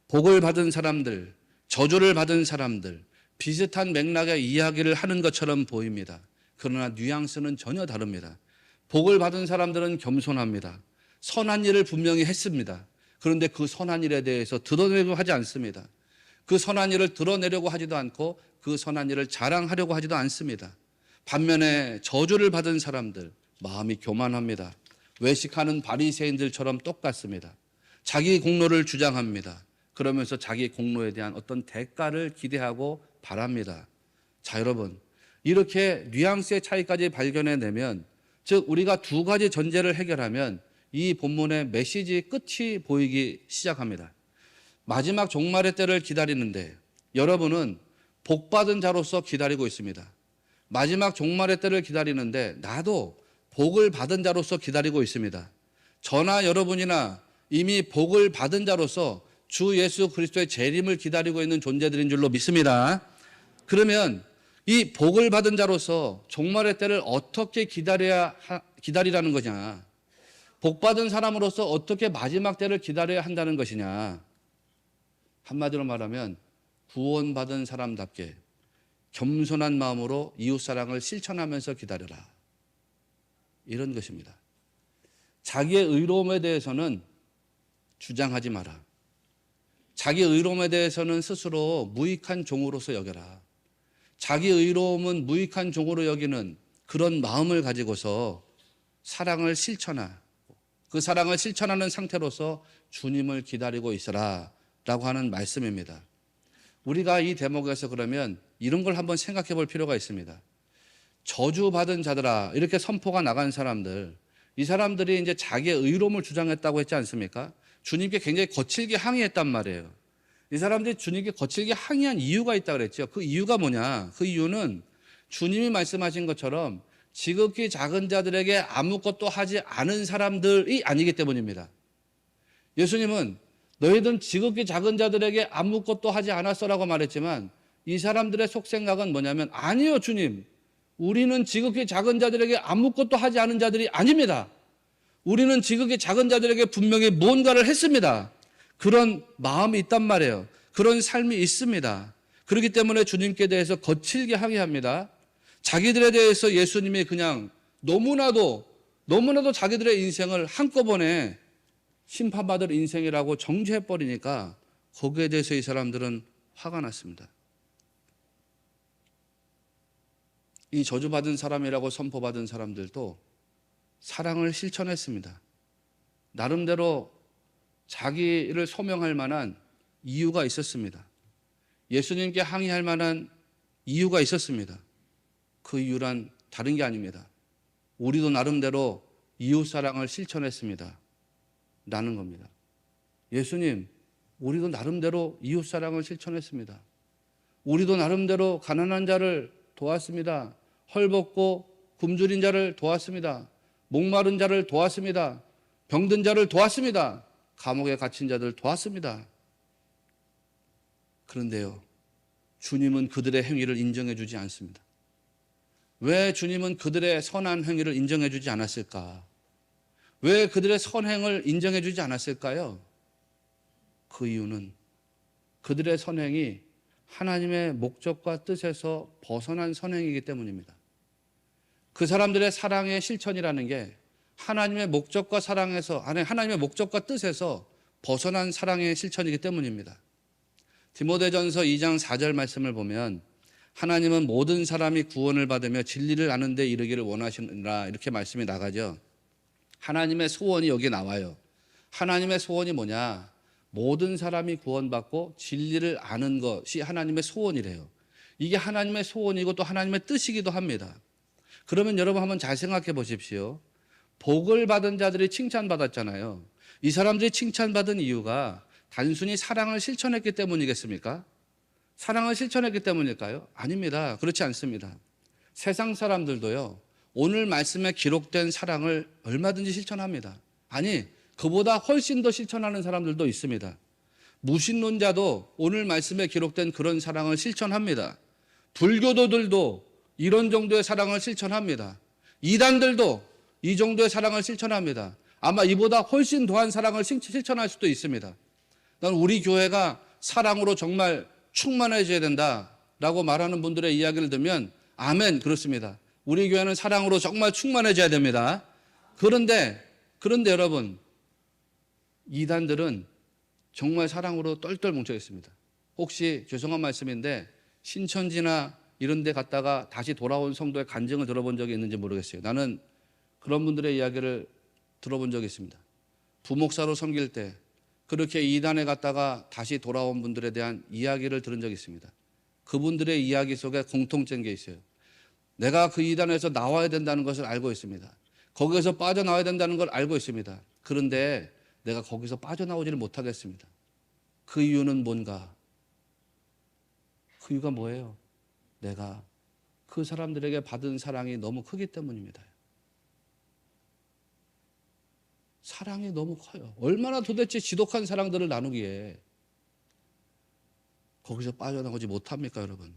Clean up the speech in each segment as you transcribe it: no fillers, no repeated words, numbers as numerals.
복을 받은 사람들, 저주를 받은 사람들, 비슷한 맥락의 이야기를 하는 것처럼 보입니다. 그러나 뉘앙스는 전혀 다릅니다. 복을 받은 사람들은 겸손합니다. 선한 일을 분명히 했습니다. 그런데 그 선한 일에 대해서 드러내려고 하지 않습니다. 그 선한 일을 드러내려고 하지도 않고 그 선한 일을 자랑하려고 하지도 않습니다. 반면에 저주를 받은 사람들, 마음이 교만합니다. 외식하는 바리새인들처럼 똑같습니다. 자기 공로를 주장합니다. 그러면서 자기 공로에 대한 어떤 대가를 기대하고 바랍니다. 자, 여러분, 이렇게 뉘앙스의 차이까지 발견해내면, 즉 우리가 두 가지 전제를 해결하면 이 본문의 메시지 끝이 보이기 시작합니다. 마지막 종말의 때를 기다리는데 여러분은 복받은 자로서 기다리고 있습니다. 마지막 종말의 때를 기다리는데 나도 복을 받은 자로서 기다리고 있습니다. 저나 여러분이나 이미 복을 받은 자로서 주 예수 그리스도의 재림을 기다리고 있는 존재들인 줄로 믿습니다. 그러면 이 복을 받은 자로서 종말의 때를 어떻게 기다리라는 거냐? 복 받은 사람으로서 어떻게 마지막 때를 기다려야 한다는 것이냐? 한마디로 말하면 구원받은 사람답게 겸손한 마음으로 이웃사랑을 실천하면서 기다려라. 이런 것입니다. 자기의 의로움에 대해서는 주장하지 마라. 자기의 의로움에 대해서는 스스로 무익한 종으로서 여겨라. 자기 의로움은 무익한 종으로 여기는 그런 마음을 가지고서 사랑을 실천하고 그 사랑을 실천하는 상태로서 주님을 기다리고 있으라 라고 하는 말씀입니다. 우리가 이 대목에서 그러면 이런 걸 한번 생각해 볼 필요가 있습니다. 저주받은 자들아, 이렇게 선포가 나간 사람들, 이 사람들이 이제 자기의 의로움을 주장했다고 했지 않습니까? 주님께 굉장히 거칠게 항의했단 말이에요. 이 사람들이 주님께 거칠게 항의한 이유가 있다고 그랬죠. 그 이유가 뭐냐? 그 이유는 주님이 말씀하신 것처럼 지극히 작은 자들에게 아무것도 하지 않은 사람들이 아니기 때문입니다. 예수님은 너희들은 지극히 작은 자들에게 아무것도 하지 않았어라고 말했지만 이 사람들의 속생각은 뭐냐면 아니요 주님, 우리는 지극히 작은 자들에게 아무것도 하지 않은 자들이 아닙니다. 우리는 지극히 작은 자들에게 분명히 무언가를 했습니다. 그런 마음이 있단 말이에요. 그런 삶이 있습니다. 그렇기 때문에 주님께 대해서 거칠게 항의합니다. 자기들에 대해서 예수님이 그냥 너무나도 자기들의 인생을 한꺼번에 심판받을 인생이라고 정죄해버리니까 거기에 대해서 이 사람들은 화가 났습니다. 이 저주받은 사람이라고 선포받은 사람들도 사랑을 실천했습니다. 나름대로 자기를 소명할 만한 이유가 있었습니다. 예수님께 항의할 만한 이유가 있었습니다. 그 이유란 다른 게 아닙니다. 우리도 나름대로 이웃사랑을 실천했습니다. 라는 겁니다. 예수님, 우리도 나름대로 이웃사랑을 실천했습니다. 우리도 나름대로 가난한 자를 도왔습니다. 헐벗고 굶주린 자를 도왔습니다. 목마른 자를 도왔습니다. 병든 자를 도왔습니다. 감옥에 갇힌 자들 도왔습니다. 그런데요, 주님은 그들의 행위를 인정해 주지 않습니다. 왜 주님은 그들의 선한 행위를 인정해 주지 않았을까? 왜 그들의 선행을 인정해 주지 않았을까요? 그 이유는 그들의 선행이 하나님의 목적과 뜻에서 벗어난 선행이기 때문입니다. 그 사람들의 사랑의 실천이라는 게 하나님의 목적과 하나님의 목적과 뜻에서 벗어난 사랑의 실천이기 때문입니다. 디모데전서 2장 4절 말씀을 보면 하나님은 모든 사람이 구원을 받으며 진리를 아는 데 이르기를 원하시느라 이렇게 말씀이 나가죠. 하나님의 소원이 여기 나와요. 하나님의 소원이 뭐냐? 모든 사람이 구원받고 진리를 아는 것이 하나님의 소원이래요. 이게 하나님의 소원이고 또 하나님의 뜻이기도 합니다. 그러면 여러분 한번 잘 생각해 보십시오. 복을 받은 자들이 칭찬받았잖아요. 이 사람들이 칭찬받은 이유가 단순히 사랑을 실천했기 때문이겠습니까? 사랑을 실천했기 때문일까요? 아닙니다. 그렇지 않습니다. 세상 사람들도요, 오늘 말씀에 기록된 사랑을 얼마든지 실천합니다. 아니, 그보다 훨씬 더 실천하는 사람들도 있습니다. 무신론자도 오늘 말씀에 기록된 그런 사랑을 실천합니다. 불교도들도 이런 정도의 사랑을 실천합니다. 이단들도 이 정도의 사랑을 실천합니다. 아마 이보다 훨씬 더한 사랑을 실천할 수도 있습니다. 난 우리 교회가 사랑으로 정말 충만해져야 된다라고 말하는 분들의 이야기를 들으면 아멘, 그렇습니다. 우리 교회는 사랑으로 정말 충만해져야 됩니다. 그런데 여러분, 이단들은 정말 사랑으로 똘똘 뭉쳐 있습니다. 혹시 죄송한 말씀인데 신천지나 이런 데 갔다가 다시 돌아온 성도의 간증을 들어본 적이 있는지 모르겠어요. 나는 그런 분들의 이야기를 들어본 적이 있습니다. 부목사로 섬길 때 그렇게 이단에 갔다가 다시 돌아온 분들에 대한 이야기를 들은 적이 있습니다. 그분들의 이야기 속에 공통된 게 있어요. 내가 그 이단에서 나와야 된다는 것을 알고 있습니다. 거기에서 빠져나와야 된다는 걸 알고 있습니다. 그런데 내가 거기서 빠져나오지를 못하겠습니다. 그 이유는 뭔가? 그 이유가 뭐예요? 내가 그 사람들에게 받은 사랑이 너무 크기 때문입니다. 사랑이 너무 커요. 얼마나 도대체 지독한 사랑들을 나누기에 거기서 빠져나오지 못합니까, 여러분?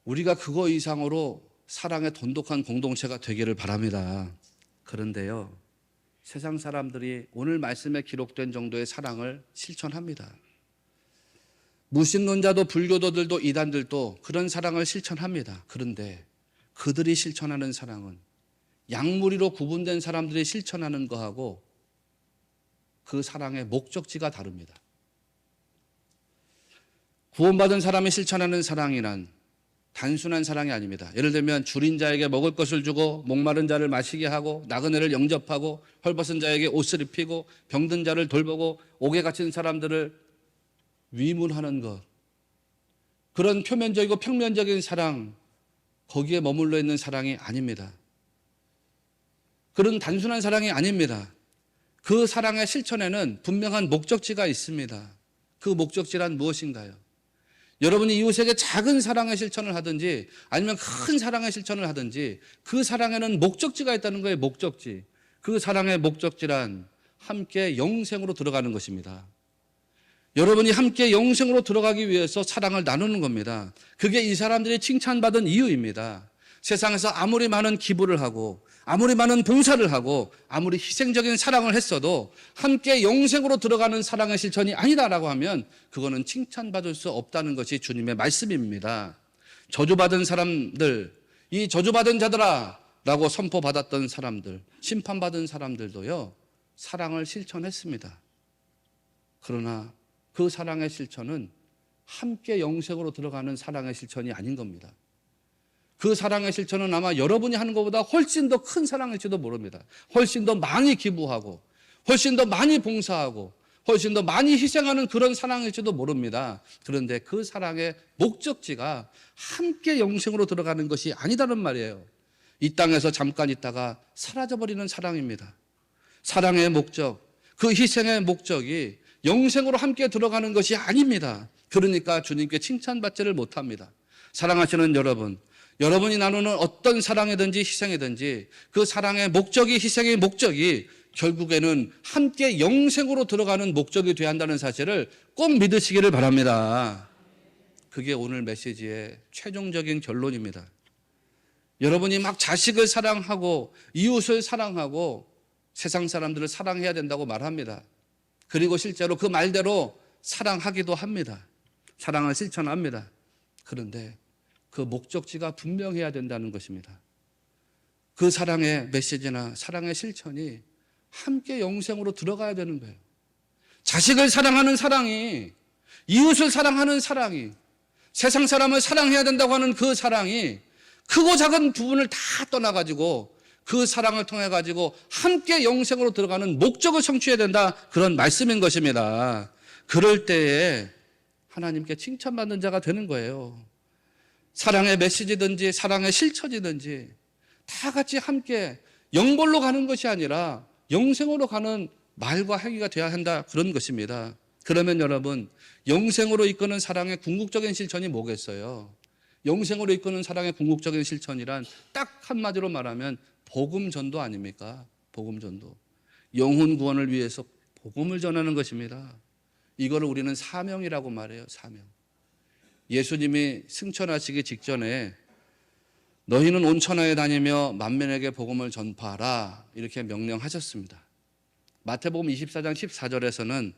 우리가 그거 이상으로 사랑의 돈독한 공동체가 되기를 바랍니다. 그런데요, 세상 사람들이 오늘 말씀에 기록된 정도의 사랑을 실천합니다. 무신론자도 불교도들도 이단들도 그런 사랑을 실천합니다. 그런데 그들이 실천하는 사랑은 양무리로 구분된 사람들이 실천하는 거하고 그 사랑의 목적지가 다릅니다. 구원받은 사람이 실천하는 사랑이란 단순한 사랑이 아닙니다. 예를 들면 줄인 자에게 먹을 것을 주고 목마른 자를 마시게 하고 나그네를 영접하고 헐벗은 자에게 옷을 입히고 병든 자를 돌보고 옥에 갇힌 사람들을 위문하는 것, 그런 표면적이고 평면적인 사랑, 거기에 머물러 있는 사랑이 아닙니다. 그런 단순한 사랑이 아닙니다. 그 사랑의 실천에는 분명한 목적지가 있습니다. 그 목적지란 무엇인가요? 여러분이 이웃에게 작은 사랑의 실천을 하든지 아니면 큰 사랑의 실천을 하든지 그 사랑에는 목적지가 있다는 거예요. 목적지. 그 사랑의 목적지란 함께 영생으로 들어가는 것입니다. 여러분이 함께 영생으로 들어가기 위해서 사랑을 나누는 겁니다. 그게 이 사람들이 칭찬받은 이유입니다. 세상에서 아무리 많은 기부를 하고 아무리 많은 봉사를 하고 아무리 희생적인 사랑을 했어도 함께 영생으로 들어가는 사랑의 실천이 아니다라고 하면 그거는 칭찬받을 수 없다는 것이 주님의 말씀입니다. 저주받은 사람들, 이 저주받은 자들아 라고 선포받았던 사람들, 심판받은 사람들도요, 사랑을 실천했습니다. 그러나 그 사랑의 실천은 함께 영생으로 들어가는 사랑의 실천이 아닌 겁니다. 그 사랑의 실천은 아마 여러분이 하는 것보다 훨씬 더 큰 사랑일지도 모릅니다. 훨씬 더 많이 기부하고 훨씬 더 많이 봉사하고 훨씬 더 많이 희생하는 그런 사랑일지도 모릅니다. 그런데 그 사랑의 목적지가 함께 영생으로 들어가는 것이 아니다는 말이에요. 이 땅에서 잠깐 있다가 사라져버리는 사랑입니다. 사랑의 목적, 그 희생의 목적이 영생으로 함께 들어가는 것이 아닙니다. 그러니까 주님께 칭찬받지를 못합니다. 사랑하시는 여러분, 여러분이 나누는 어떤 사랑이든지 희생이든지 그 사랑의 목적이, 희생의 목적이 결국에는 함께 영생으로 들어가는 목적이 되어야 한다는 사실을 꼭 믿으시기를 바랍니다. 그게 오늘 메시지의 최종적인 결론입니다. 여러분이 막 자식을 사랑하고 이웃을 사랑하고 세상 사람들을 사랑해야 된다고 말합니다. 그리고 실제로 그 말대로 사랑하기도 합니다. 사랑을 실천합니다. 그런데 그 목적지가 분명해야 된다는 것입니다. 그 사랑의 메시지나 사랑의 실천이 함께 영생으로 들어가야 되는 거예요. 자식을 사랑하는 사랑이, 이웃을 사랑하는 사랑이, 세상 사람을 사랑해야 된다고 하는 그 사랑이 크고 작은 부분을 다 떠나가지고 그 사랑을 통해 가지고 함께 영생으로 들어가는 목적을 성취해야 된다, 그런 말씀인 것입니다. 그럴 때에 하나님께 칭찬받는 자가 되는 거예요. 사랑의 메시지든지 사랑의 실천이든지 다 같이 함께 영벌로 가는 것이 아니라 영생으로 가는 말과 행위가 되어야 한다, 그런 것입니다. 그러면 여러분, 영생으로 이끄는 사랑의 궁극적인 실천이 뭐겠어요? 영생으로 이끄는 사랑의 궁극적인 실천이란 딱 한마디로 말하면 복음 전도 아닙니까? 복음 전도. 영혼 구원을 위해서 복음을 전하는 것입니다. 이거를 우리는 사명이라고 말해요. 사명. 예수님이 승천하시기 직전에 너희는 온 천하에 다니며 만민에게 복음을 전파하라, 이렇게 명령하셨습니다. 마태복음 24장 14절에서는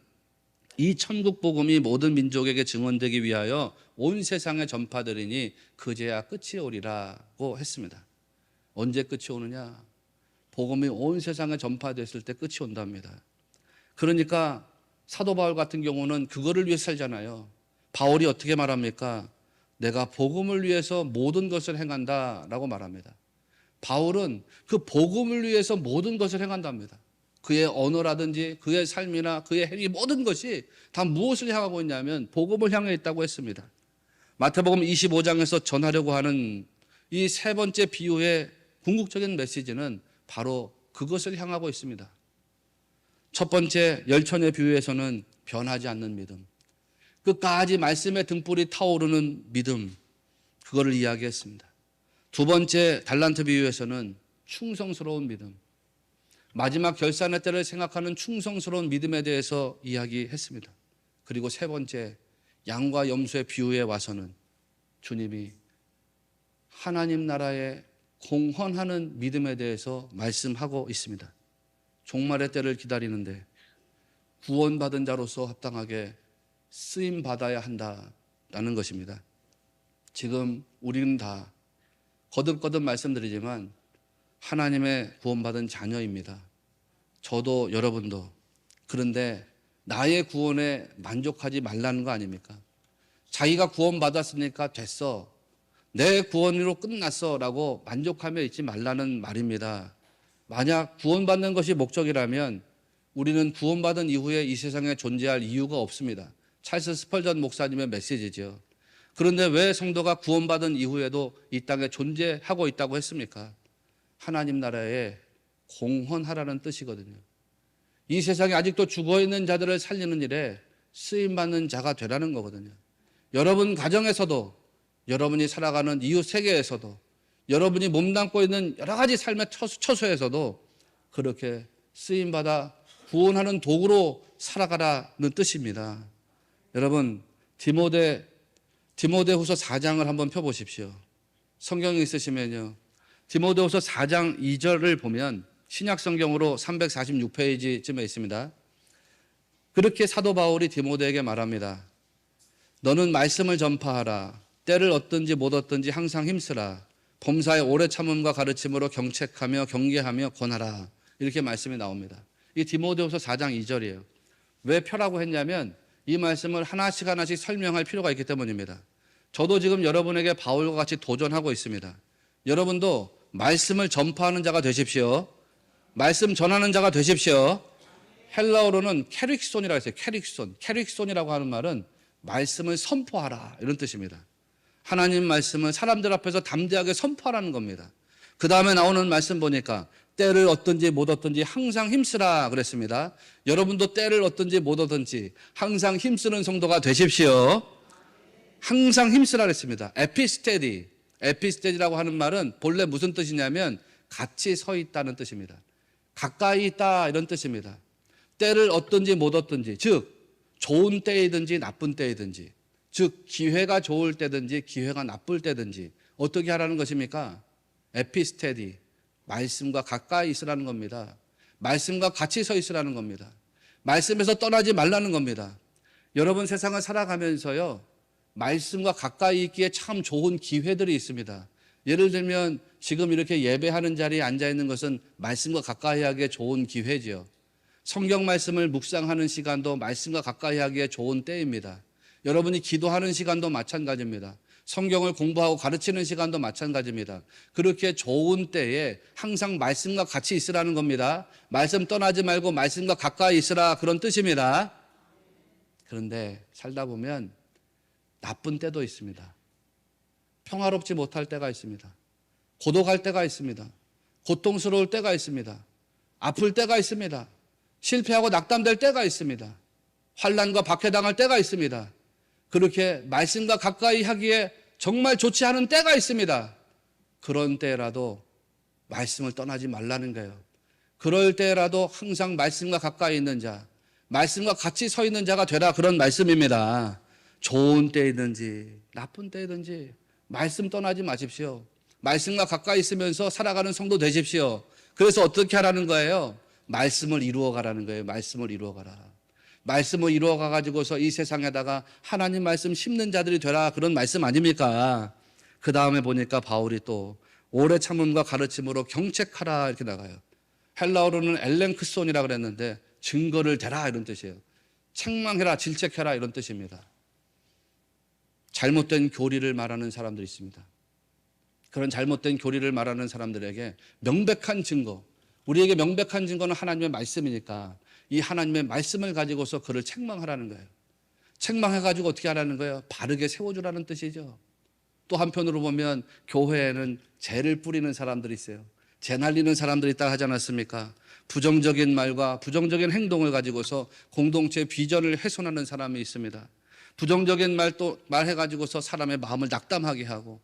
이 천국 복음이 모든 민족에게 증언되기 위하여 온 세상에 전파되리니 그제야 끝이 오리라고 했습니다. 언제 끝이 오느냐? 복음이 온 세상에 전파됐을 때 끝이 온답니다. 그러니까 사도 바울 같은 경우는 그거를 위해 살잖아요. 바울이 어떻게 말합니까? 내가 복음을 위해서 모든 것을 행한다라고 말합니다. 바울은 그 복음을 위해서 모든 것을 행한답니다. 그의 언어라든지 그의 삶이나 그의 행위 모든 것이 다 무엇을 향하고 있냐면 복음을 향해 있다고 했습니다. 마태복음 25장에서 전하려고 하는 이 세 번째 비유의 궁극적인 메시지는 바로 그것을 향하고 있습니다. 첫 번째 열천의 비유에서는 변하지 않는 믿음, 끝까지 말씀의 등불이 타오르는 믿음, 그거를 이야기했습니다. 두 번째 달란트 비유에서는 충성스러운 믿음, 마지막 결산의 때를 생각하는 충성스러운 믿음에 대해서 이야기했습니다. 그리고 세 번째 양과 염소의 비유에 와서는 주님이 하나님 나라에 공헌하는 믿음에 대해서 말씀하고 있습니다. 종말의 때를 기다리는데 구원받은 자로서 합당하게 쓰임 받아야 한다라는 것입니다. 지금 우리는 다 거듭거듭 말씀드리지만 하나님의 구원받은 자녀입니다. 저도 여러분도. 그런데 나의 구원에 만족하지 말라는 거 아닙니까? 자기가 구원받았으니까 됐어, 내 구원으로 끝났어 라고 만족하며 있지 말라는 말입니다. 만약 구원받는 것이 목적이라면 우리는 구원받은 이후에 이 세상에 존재할 이유가 없습니다. 찰스 스펄전 목사님의 메시지죠. 그런데 왜 성도가 구원받은 이후에도 이 땅에 존재하고 있다고 했습니까? 하나님 나라에 공헌하라는 뜻이거든요. 이 세상에 아직도 죽어있는 자들을 살리는 일에 쓰임받는 자가 되라는 거거든요. 여러분 가정에서도, 여러분이 살아가는 이웃 세계에서도, 여러분이 몸담고 있는 여러 가지 삶의 처소에서도 그렇게 쓰임받아 구원하는 도구로 살아가라는 뜻입니다. 여러분 디모데후서 4장을 한번 펴보십시오. 성경이 있으시면요, 디모데후서 4장 2절을 보면 신약 성경으로 346페이지쯤에 있습니다. 그렇게 사도 바울이 디모데에게 말합니다. 너는 말씀을 전파하라. 때를 얻든지 못 얻든지 항상 힘쓰라. 범사의 오래 참음과 가르침으로 경책하며 경계하며 권하라. 이렇게 말씀이 나옵니다. 이 디모데후서 4장 2절이에요. 왜 펴라고 했냐면 이 말씀을 하나씩 하나씩 설명할 필요가 있기 때문입니다. 저도 지금 여러분에게 바울과 같이 도전하고 있습니다. 여러분도 말씀을 전파하는 자가 되십시오. 말씀 전하는 자가 되십시오. 헬라어로는 캐릭손이라고 했어요. 캐릭손이라고 하는 말은 말씀을 선포하라 이런 뜻입니다. 하나님 말씀을 사람들 앞에서 담대하게 선포하라는 겁니다. 그 다음에 나오는 말씀 보니까 때를 얻든지 못 얻든지 항상 힘쓰라 그랬습니다. 여러분도 때를 얻든지 못 얻든지 항상 힘쓰는 성도가 되십시오. 항상 힘쓰라 그랬습니다. 에피스테디라고 하는 말은 본래 무슨 뜻이냐면 같이 서 있다는 뜻입니다. 가까이 있다 이런 뜻입니다. 때를 얻든지 못 얻든지, 즉 좋은 때이든지 나쁜 때이든지, 즉 기회가 좋을 때든지 기회가 나쁠 때든지 어떻게 하라는 것입니까? 에피스테디, 말씀과 가까이 있으라는 겁니다. 말씀과 같이 서 있으라는 겁니다. 말씀에서 떠나지 말라는 겁니다. 여러분 세상을 살아가면서요, 말씀과 가까이 있기에 참 좋은 기회들이 있습니다. 예를 들면 지금 이렇게 예배하는 자리에 앉아 있는 것은 말씀과 가까이 하기에 좋은 기회지요. 성경 말씀을 묵상하는 시간도 말씀과 가까이 하기에 좋은 때입니다. 여러분이 기도하는 시간도 마찬가지입니다. 성경을 공부하고 가르치는 시간도 마찬가지입니다. 그렇게 좋은 때에 항상 말씀과 같이 있으라는 겁니다. 말씀 떠나지 말고 말씀과 가까이 있으라 그런 뜻입니다. 그런데 살다 보면 나쁜 때도 있습니다. 평화롭지 못할 때가 있습니다. 고독할 때가 있습니다. 고통스러울 때가 있습니다. 아플 때가 있습니다. 실패하고 낙담될 때가 있습니다. 환난과 박해당할 때가 있습니다. 그렇게 말씀과 가까이 하기에 정말 좋지 않은 때가 있습니다. 그런 때라도 말씀을 떠나지 말라는 거예요. 그럴 때라도 항상 말씀과 가까이 있는 자, 말씀과 같이 서 있는 자가 되라 그런 말씀입니다. 좋은 때이든지 나쁜 때이든지 말씀 떠나지 마십시오. 말씀과 가까이 있으면서 살아가는 성도 되십시오. 그래서 어떻게 하라는 거예요? 말씀을 이루어 가라는 거예요. 말씀을 이루어 가라. 말씀을 이루어가 가지고서 이 세상에다가 하나님 말씀 심는 자들이 되라, 그런 말씀 아닙니까? 그 다음에 보니까 바울이 또 오래 참음과 가르침으로 경책하라 이렇게 나가요. 헬라어로는 엘랭크손이라 그랬는데 증거를 대라 이런 뜻이에요. 책망해라, 질책해라 이런 뜻입니다. 잘못된 교리를 말하는 사람들이 있습니다. 그런 잘못된 교리를 말하는 사람들에게 명백한 증거, 우리에게 명백한 증거는 하나님의 말씀이니까 이 하나님의 말씀을 가지고서 그를 책망하라는 거예요. 책망해가지고 어떻게 하라는 거예요? 바르게 세워주라는 뜻이죠. 또 한편으로 보면 교회에는 죄를 뿌리는 사람들이 있어요. 죄 날리는 사람들이 있다 하지 않았습니까? 부정적인 말과 부정적인 행동을 가지고서 공동체 비전을 훼손하는 사람이 있습니다. 부정적인 말도 말해가지고서 사람의 마음을 낙담하게 하고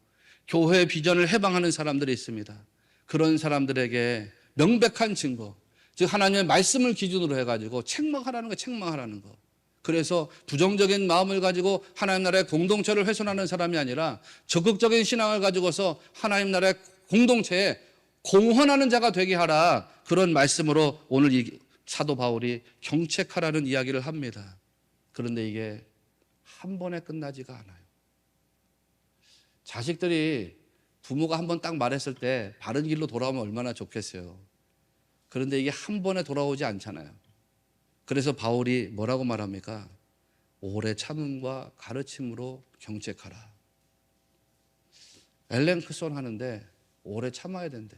교회의 비전을 해방하는 사람들이 있습니다. 그런 사람들에게 명백한 증거, 즉 하나님의 말씀을 기준으로 해가지고 책망하라는 거, 책망하라는 거. 그래서 부정적인 마음을 가지고 하나님 나라의 공동체를 훼손하는 사람이 아니라 적극적인 신앙을 가지고서 하나님 나라의 공동체에 공헌하는 자가 되게 하라, 그런 말씀으로 오늘 이 사도 바울이 경책하라는 이야기를 합니다. 그런데 이게 한 번에 끝나지가 않아요. 자식들이 부모가 한 번 딱 말했을 때 바른 길로 돌아오면 얼마나 좋겠어요. 그런데 이게 한 번에 돌아오지 않잖아요. 그래서 바울이 뭐라고 말합니까? 오래 참음과 가르침으로 경책하라. 엘랭크손 하는데 오래 참아야 된대.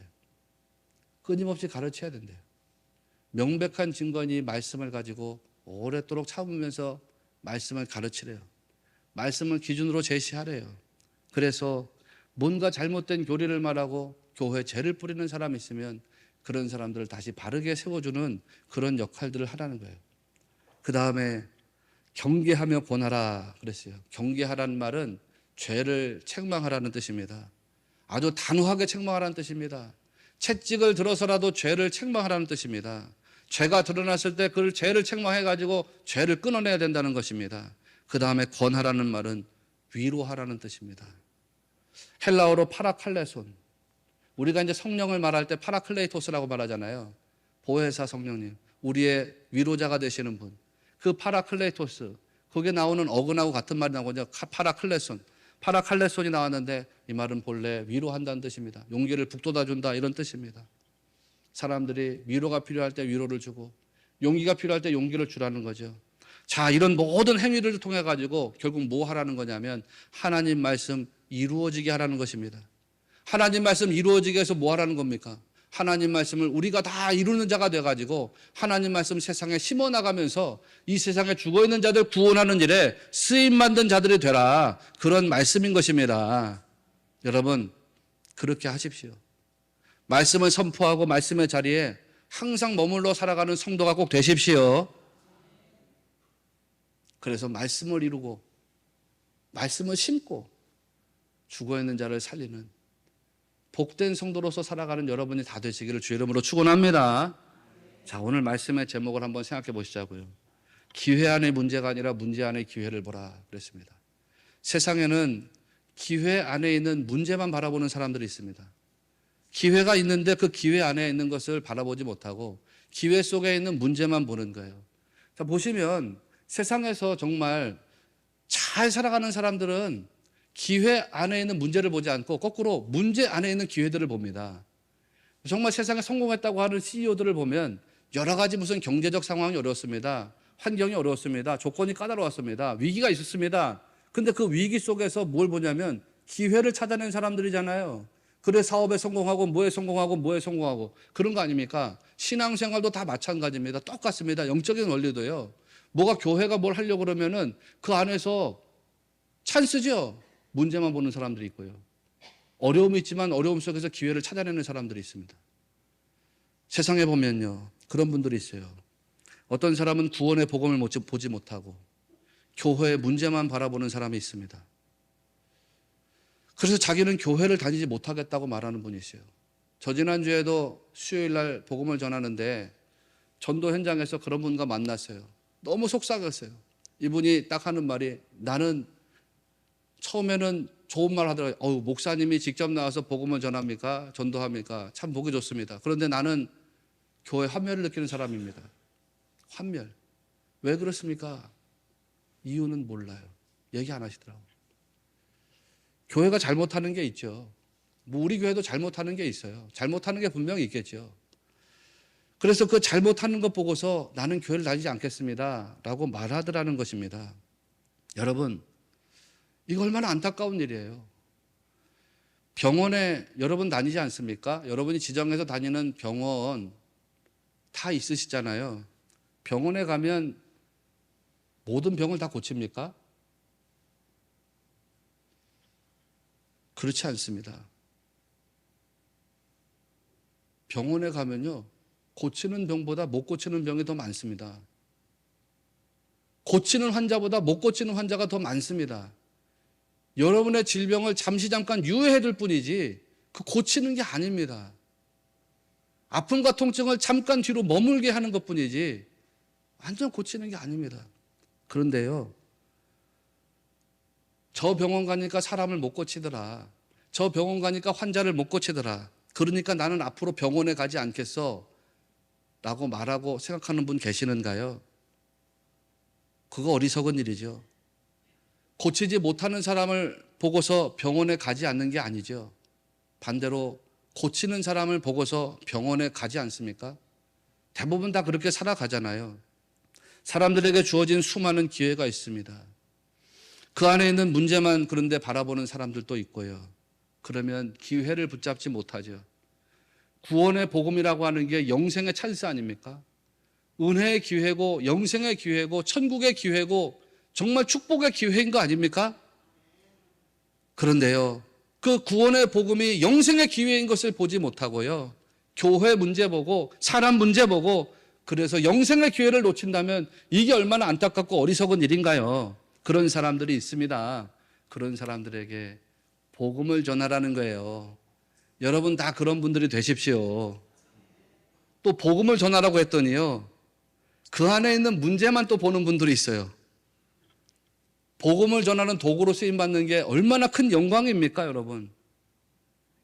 끊임없이 가르쳐야 된대. 명백한 증거니 말씀을 가지고 오랫도록 참으면서 말씀을 가르치래요. 말씀을 기준으로 제시하래요. 그래서 뭔가 잘못된 교리를 말하고 교회에 죄를 뿌리는 사람이 있으면 그런 사람들을 다시 바르게 세워주는 그런 역할들을 하라는 거예요. 그 다음에 경계하며 권하라 그랬어요. 경계하라는 말은 죄를 책망하라는 뜻입니다. 아주 단호하게 책망하라는 뜻입니다. 채찍을 들어서라도 죄를 책망하라는 뜻입니다. 죄가 드러났을 때 그 죄를 책망해가지고 죄를 끊어내야 된다는 것입니다. 그 다음에 권하라는 말은 위로하라는 뜻입니다. 헬라어로 파라칼레손. 우리가 이제 성령을 말할 때 파라클레이토스라고 말하잖아요. 보혜사 성령님, 우리의 위로자가 되시는 분. 그 파라클레이토스, 거기에 나오는 어근하고 같은 말이 나오거든요. 파라클레손. 파라칼레손이 나왔는데 이 말은 본래 위로한다는 뜻입니다. 용기를 북돋아준다 이런 뜻입니다. 사람들이 위로가 필요할 때 위로를 주고 용기가 필요할 때 용기를 주라는 거죠. 자, 이런 모든 행위를 통해 가지고 결국 뭐 하라는 거냐면 하나님 말씀 이루어지게 하라는 것입니다. 하나님 말씀 이루어지게 해서 뭐 하라는 겁니까? 하나님 말씀을 우리가 다 이루는 자가 돼가지고 하나님 말씀 세상에 심어나가면서 이 세상에 죽어있는 자들 구원하는 일에 쓰임받는 자들이 되라, 그런 말씀인 것입니다. 여러분 그렇게 하십시오. 말씀을 선포하고 말씀의 자리에 항상 머물러 살아가는 성도가 꼭 되십시오. 그래서 말씀을 이루고 말씀을 심고 죽어있는 자를 살리는 복된 성도로서 살아가는 여러분이 다 되시기를 주의 이름으로 축원합니다. 자, 오늘 말씀의 제목을 한번 생각해 보시자고요. 기회 안의 문제가 아니라 문제 안의 기회를 보라 그랬습니다. 세상에는 기회 안에 있는 문제만 바라보는 사람들이 있습니다. 기회가 있는데 그 기회 안에 있는 것을 바라보지 못하고 기회 속에 있는 문제만 보는 거예요. 자, 보시면 세상에서 정말 잘 살아가는 사람들은 기회 안에 있는 문제를 보지 않고 거꾸로 문제 안에 있는 기회들을 봅니다. 정말 세상에 성공했다고 하는 CEO들을 보면 여러 가지 무슨 경제적 상황이 어렵습니다. 환경이 어렵습니다. 조건이 까다로웠습니다. 위기가 있었습니다. 근데 그 위기 속에서 뭘 보냐면 기회를 찾아낸 사람들이잖아요. 그래 사업에 성공하고 뭐에 성공하고 뭐에 성공하고 그런 거 아닙니까? 신앙생활도 다 마찬가지입니다. 똑같습니다. 영적인 원리도요. 뭐가 교회가 뭘 하려고 그러면은 그 안에서 찬스죠. 문제만 보는 사람들이 있고요. 어려움이 있지만 어려움 속에서 기회를 찾아내는 사람들이 있습니다. 세상에 보면요. 그런 분들이 있어요. 어떤 사람은 구원의 복음을 보지 못하고 교회의 문제만 바라보는 사람이 있습니다. 그래서 자기는 교회를 다니지 못하겠다고 말하는 분이 있어요. 저 지난주에도 수요일 날 복음을 전하는데 전도 현장에서 그런 분과 만났어요. 너무 속상했어요. 이분이 딱 하는 말이, 나는 처음에는 좋은 말 하더라고요. 목사님이 직접 나와서 복음을 전합니까? 전도합니까? 참 보기 좋습니다. 그런데 나는 교회 환멸을 느끼는 사람입니다. 환멸. 왜 그렇습니까? 이유는 몰라요. 얘기 안 하시더라고요. 교회가 잘못하는 게 있죠. 뭐 우리 교회도 잘못하는 게 있어요. 잘못하는 게 분명히 있겠죠. 그래서 그 잘못하는 것 보고서 나는 교회를 다니지 않겠습니다 라고 말하더라는 것입니다. 여러분, 이거 얼마나 안타까운 일이에요. 병원에 여러분 다니지 않습니까? 여러분이 지정해서 다니는 병원 다 있으시잖아요. 병원에 가면 모든 병을 다 고칩니까? 그렇지 않습니다. 병원에 가면요, 고치는 병보다 못 고치는 병이 더 많습니다. 고치는 환자보다 못 고치는 환자가 더 많습니다. 여러분의 질병을 잠시 잠깐 유예해둘 뿐이지 그 고치는 게 아닙니다. 아픔과 통증을 잠깐 뒤로 머물게 하는 것뿐이지 완전 고치는 게 아닙니다. 그런데요, 저 병원 가니까 사람을 못 고치더라. 저 병원 가니까 환자를 못 고치더라. 그러니까 나는 앞으로 병원에 가지 않겠어 라고 말하고 생각하는 분 계시는가요? 그거 어리석은 일이죠. 고치지 못하는 사람을 보고서 병원에 가지 않는 게 아니죠. 반대로 고치는 사람을 보고서 병원에 가지 않습니까? 대부분 다 그렇게 살아가잖아요. 사람들에게 주어진 수많은 기회가 있습니다. 그 안에 있는 문제만 그런데 바라보는 사람들도 있고요. 그러면 기회를 붙잡지 못하죠. 구원의 복음이라고 하는 게 영생의 찬스 아닙니까? 은혜의 기회고 영생의 기회고 천국의 기회고 정말 축복의 기회인 거 아닙니까? 그런데요, 그 구원의 복음이 영생의 기회인 것을 보지 못하고요, 교회 문제 보고 사람 문제 보고 그래서 영생의 기회를 놓친다면 이게 얼마나 안타깝고 어리석은 일인가요? 그런 사람들이 있습니다. 그런 사람들에게 복음을 전하라는 거예요. 여러분 다 그런 분들이 되십시오. 또 복음을 전하라고 했더니요, 그 안에 있는 문제만 또 보는 분들이 있어요. 복음을 전하는 도구로 쓰임받는 게 얼마나 큰 영광입니까, 여러분?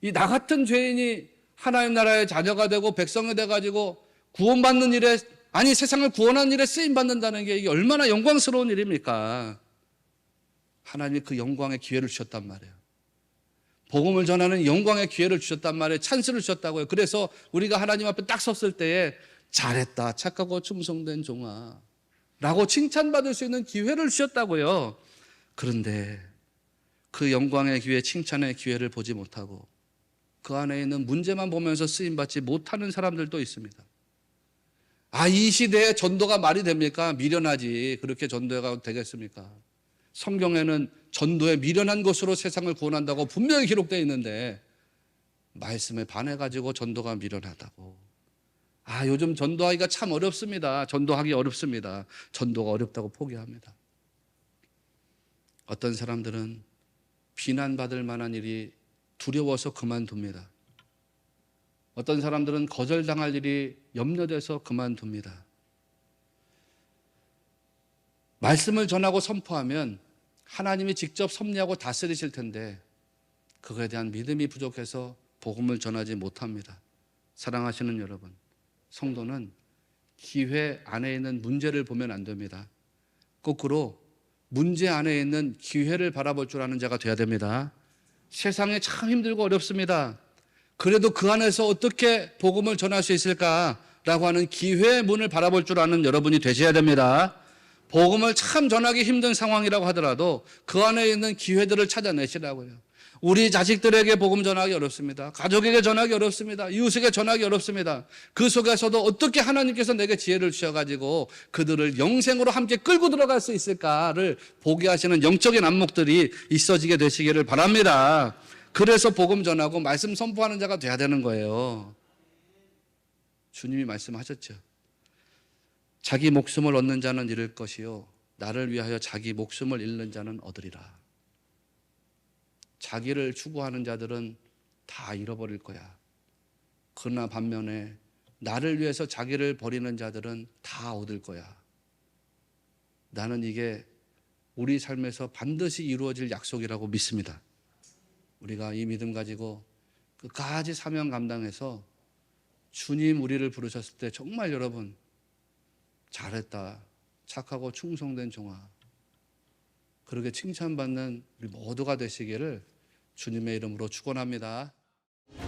이 나 같은 죄인이 하나님 나라의 자녀가 되고 백성이 돼가지고 구원받는 일에, 아니 세상을 구원하는 일에 쓰임받는다는 게 이게 얼마나 영광스러운 일입니까? 하나님이 그 영광의 기회를 주셨단 말이에요. 복음을 전하는 영광의 기회를 주셨단 말이에요. 찬스를 주셨다고요. 그래서 우리가 하나님 앞에 딱 섰을 때에 잘했다, 착하고 충성된 종아 라고 칭찬받을 수 있는 기회를 주셨다고요. 그런데 그 영광의 기회, 칭찬의 기회를 보지 못하고 그 안에 있는 문제만 보면서 쓰임받지 못하는 사람들도 있습니다. 아, 이 시대에 전도가 말이 됩니까? 미련하지. 그렇게 전도가 되겠습니까? 성경에는 전도에 미련한 것으로 세상을 구원한다고 분명히 기록되어 있는데 말씀에 반해가지고 전도가 미련하다고. 아, 요즘 전도하기가 참 어렵습니다. 전도하기 어렵습니다. 전도가 어렵다고 포기합니다. 어떤 사람들은 비난받을 만한 일이 두려워서 그만둡니다. 어떤 사람들은 거절당할 일이 염려돼서 그만둡니다. 말씀을 전하고 선포하면 하나님이 직접 섭리하고 다스리실 텐데 그거에 대한 믿음이 부족해서 복음을 전하지 못합니다. 사랑하시는 여러분, 성도는 기회 안에 있는 문제를 보면 안 됩니다. 거꾸로 문제 안에 있는 기회를 바라볼 줄 아는 자가 되어야 됩니다. 세상에 참 힘들고 어렵습니다. 그래도 그 안에서 어떻게 복음을 전할 수 있을까라고 하는 기회의 문을 바라볼 줄 아는 여러분이 되셔야 됩니다. 복음을 참 전하기 힘든 상황이라고 하더라도 그 안에 있는 기회들을 찾아내시라고요. 우리 자식들에게 복음 전하기 어렵습니다. 가족에게 전하기 어렵습니다. 이웃에게 전하기 어렵습니다. 그 속에서도 어떻게 하나님께서 내게 지혜를 주셔가지고 그들을 영생으로 함께 끌고 들어갈 수 있을까를 보게 하시는 영적인 안목들이 있어지게 되시기를 바랍니다. 그래서 복음 전하고 말씀 선포하는 자가 돼야 되는 거예요. 주님이 말씀하셨죠. 자기 목숨을 얻는 자는 잃을 것이요 나를 위하여 자기 목숨을 잃는 자는 얻으리라. 자기를 추구하는 자들은 다 잃어버릴 거야. 그러나 반면에 나를 위해서 자기를 버리는 자들은 다 얻을 거야. 나는 이게 우리 삶에서 반드시 이루어질 약속이라고 믿습니다. 우리가 이 믿음 가지고 끝까지 사명 감당해서 주님 우리를 부르셨을 때 정말 여러분 잘했다, 착하고 충성된 종아, 그렇게 칭찬받는 우리 모두가 되시기를 주님의 이름으로 축원합니다.